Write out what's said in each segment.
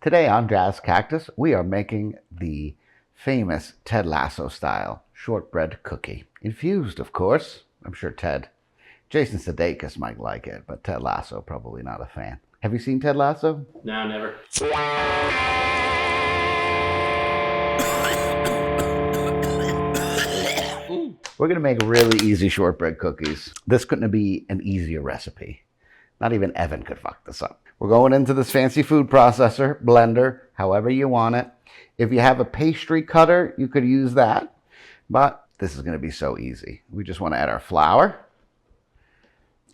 Today on Jazz Cactus, we are making the famous Ted Lasso-style shortbread cookie. Infused, of course. I'm sure Jason Sudeikis might like it, but Ted Lasso, probably not a fan. Have you seen Ted Lasso? No, never. We're going to make really easy shortbread cookies. This couldn't be an easier recipe. Not even Evan could fuck this up. We're going into this fancy food processor, blender, however you want it. If you have a pastry cutter, you could use that. But this is going to be so easy. We just want to add our flour.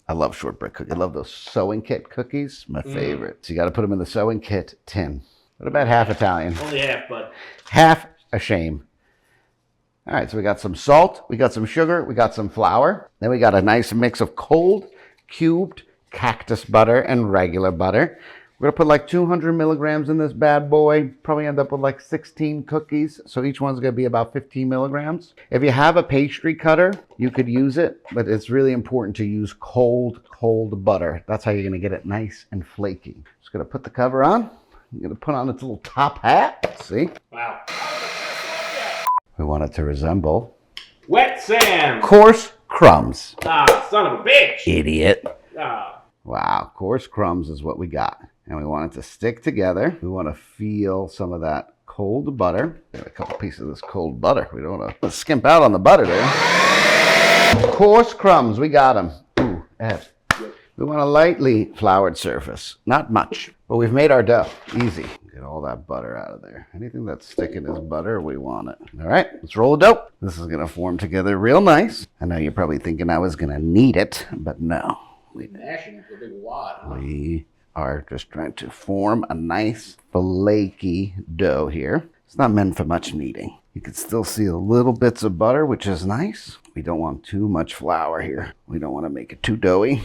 I love shortbread cookies. I love those sewing kit cookies. My favorite. So you got to put them in the sewing kit tin. What about half Italian? Only half, bud. Half a shame. All right, so we got some salt, we got some sugar, we got some flour. Then we got a nice mix of cold, cubed cactus butter and regular butter. We're gonna put like 200 milligrams in this bad boy. Probably end up with like 16 cookies. So each one's gonna be about 15 milligrams. If you have a pastry cutter, you could use it, but it's really important to use cold butter. That's how you're gonna get it nice and flaky. Just gonna put the cover on. I'm gonna put on its little top hat. See? Wow. We want it to resemble Wet sand. coarse crumbs. Ah, son of a bitch. Idiot. Ah. Wow, coarse crumbs is what we got. And we want it to stick together. We want to feel some of that cold butter. Got a couple pieces of this cold butter. We don't want to skimp out on the butter there. Coarse crumbs, we got them. Ooh, Ed. We want a lightly floured surface. Not much, but we've made our dough. Easy. Get all that butter out of there. Anything that's sticking is butter, we want it. All right, let's roll the dough. This is gonna form together real nice. I know you're probably thinking I was gonna knead it, but no. Mashing it to a big wad, huh? We are just trying to form a nice flaky dough here. It's not meant for much kneading. You can still see the little bits of butter, which is nice. We don't want too much flour here. We don't want to make it too doughy.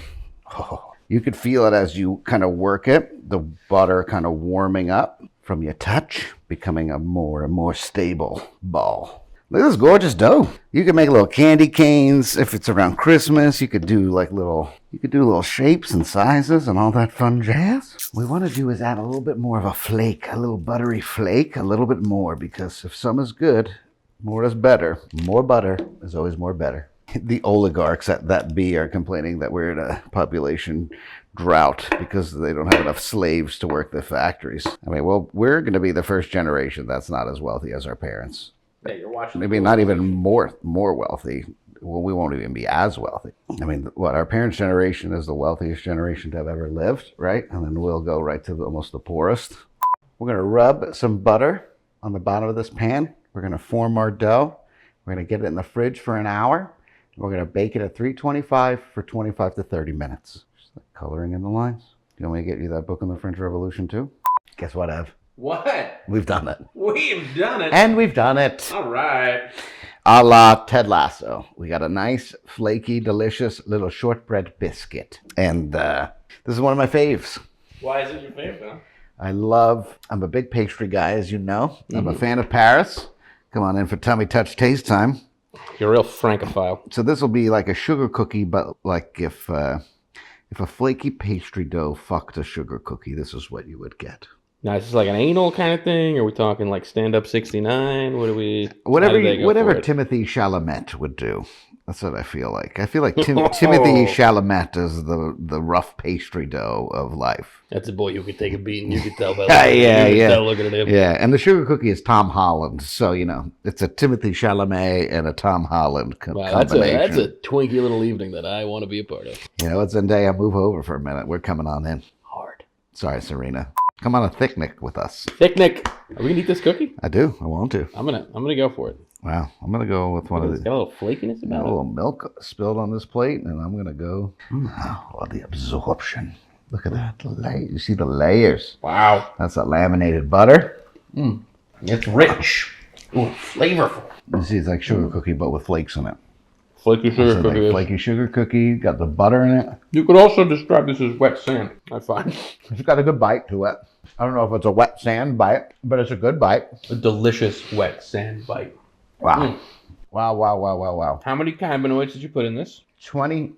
Oh, you could feel it as you kind of work it, the butter kind of warming up from your touch, becoming a more and more stable ball. Look at this gorgeous dough. You can make little candy canes. If it's around Christmas, you could do little shapes and sizes and all that fun jazz. What we want to do is add a little bit more of a flake, a little buttery flake, a little bit more, because if some is good, more is better. More butter is always more better. The oligarchs at that B are complaining that we're in a population drought because they don't have enough slaves to work the factories. I mean, well, we're going to be the first generation that's not as wealthy as our parents. Yeah, you're watching. Maybe not even more wealthy. Well, we won't even be as wealthy. I mean, what, our parents' generation is the wealthiest generation to have ever lived, right? And then we'll go right to almost the poorest. We're going to rub some butter on the bottom of this pan. We're going to form our dough. We're going to get it in the fridge for an hour. We're going to bake it at 325 for 25 to 30 minutes. Just like coloring in the lines. Do you want me to get you that book on the French Revolution too? Guess what, Ev? What? We've done it. We've done it. And we've done it. All right. A la Ted Lasso. We got a nice, flaky, delicious little shortbread biscuit. And this is one of my faves. Why is it your favorite, huh? I'm a big pastry guy, as you know. I'm a fan of Paris. Come on in for Tummy Touch Taste Time. You're a real francophile. So this will be like a sugar cookie, but like if a flaky pastry dough fucked a sugar cookie, this is what you would get. Now, is this like an anal kind of thing? Are we talking like Stand Up 69? What are we... Whatever Timothy Chalamet would do. That's what I feel like. I feel like Timothy Chalamet is the rough pastry dough of life. That's a boy who could take a beating. You could tell by looking at him. Yeah, and the sugar cookie is Tom Holland. So, you know, it's a Timothy Chalamet and a Tom Holland combination. That's a twinky little evening that I want to be a part of. You know what, Zendaya, move over for a minute. We're coming on in. Hard. Sorry, Serena. Come on a thicknick with us. Thicknick. Are we going to eat this cookie? I do. I want to. I'm gonna go for it. Wow. I'm going to go with one of these. Got a little flakiness about it. A little milk spilled on this plate, and I'm going to go. Oh, the absorption. Look at that. You see the layers. Wow. That's that laminated butter. It's rich. Ooh, flavorful. You see, it's like sugar cookie, but with flakes in it. Flaky sugar cookie. Like flaky sugar cookie. Got the butter in it. You could also describe this as wet sand, I find. It's got a good bite to it. I don't know if it's a wet sand bite, but it's a good bite. A delicious wet sand bite. Wow. Wow. How many cannabinoids did you put in this? 20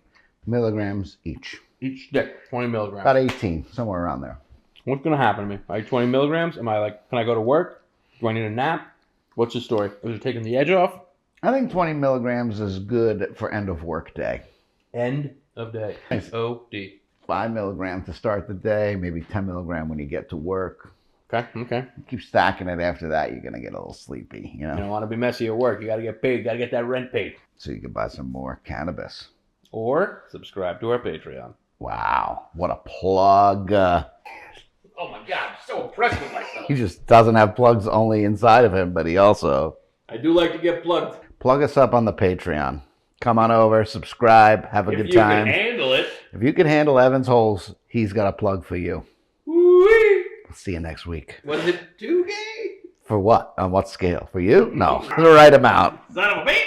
milligrams each. Each stick, 20 milligrams. About 18, somewhere around there. What's gonna happen to me? Like 20 milligrams? Am I like, can I go to work? Do I need a nap? What's the story? Is it taking the edge off? I think 20 milligrams is good for end of work day. End of day. S-O-D. 5 milligrams to start the day, maybe 10 milligram when you get to work. Okay. Keep stacking it after that, you're going to get a little sleepy, you know? You don't want to be messy at work. You got to get paid. You got to get that rent paid. So you can buy some more cannabis. Or subscribe to our Patreon. Wow, what a plug. Oh my God, I'm so impressed with myself. He just doesn't have plugs only inside of him, but he also... I do like to get plugged. Plug us up on the Patreon. Come on over, subscribe, have a good time. If you can handle it. If you can handle Evan's holes, he's got a plug for you. Woo-wee. We'll see you next week. Was it too gay? For what? On what scale? For you? No. The right amount. Son of a bitch.